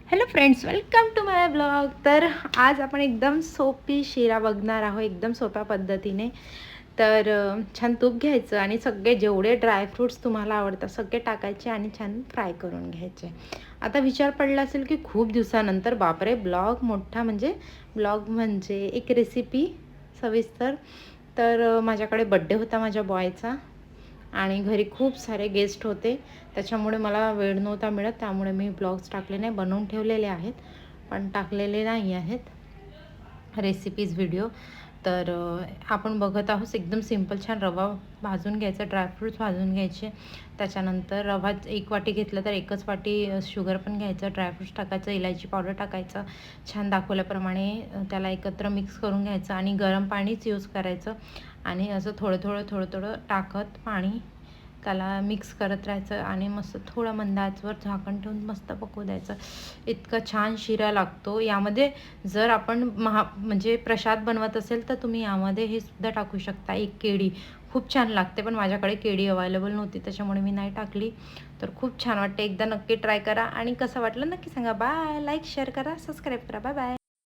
Hello friends, welcome to my blog. तर आज आपण एकदम सोपी शिरा बघणार आहोत, एकदम सोप्या पद्धतीने. तर छान तूप घ्यायचं आणि सगळे जेवढे ड्रायफ्रूट्स तुम्हाला आवडतात सगळे टाकायचे आणि छान फ्राय करून घ्यायचे. आता विचार पडला असेल की खूप दिवसानंतर बापरे ब्लॉग मोठा, म्हणजे एक रेसिपी सविस्तर. तर माझ्याकडे बड्डे होता माझ्या बॉयचा आणि घरी खूप सारे गेस्ट होते, त्याच्यामुळे मला वेळ नव्हता मिळत. त्यामुळे मी ब्लॉग्स टाकले नाही, बनवून ठेवलेले आहेत पण टाकलेले नाही आहेत रेसिपीज व्हिडिओ. तर आपण बघत आहोत एकदम सिंपल छान रवा भाजून घ्यायचा, ड्रायफ्रूट्स भाजून घ्यायचे. त्याच्यानंतर रवा 1 वाटी घेतलं तर 1च वाटी शुगर पण घ्यायचं, ड्रायफ्रूट्स टाकायचं, इलायची पावडर टाकायचं, छान दाखवल्याप्रमाणे त्याला एकत्र मिक्स करून घ्यायचं आणि गरम पाणीच यूज करायचं. आणि असं थोडं थोडं टाकत पाणी त्याला मिक्स करत राहायचं आणि मस्त थोडं मंद आचेवर झाकण ठेवून मस्त पकवू द्यायचं. इतका छान शिरा लागतो. यामध्ये जर आपण म्हणजे प्रसाद बनवत असेल तर तुम्ही यामध्ये हे सुद्धा टाकू शकता, एक केळी. खूप छान लागते, पण माझ्याकडे केळी अवेलेबल नव्हती त्याच्यामुळे मी नाही टाकली. तर खूप छान वाटते, एकदा नक्की ट्राय करा आणि कसं वाटलं नक्की सांगा. बाय. लाईक शेअर करा, सबस्क्राईब करा. Bye bye.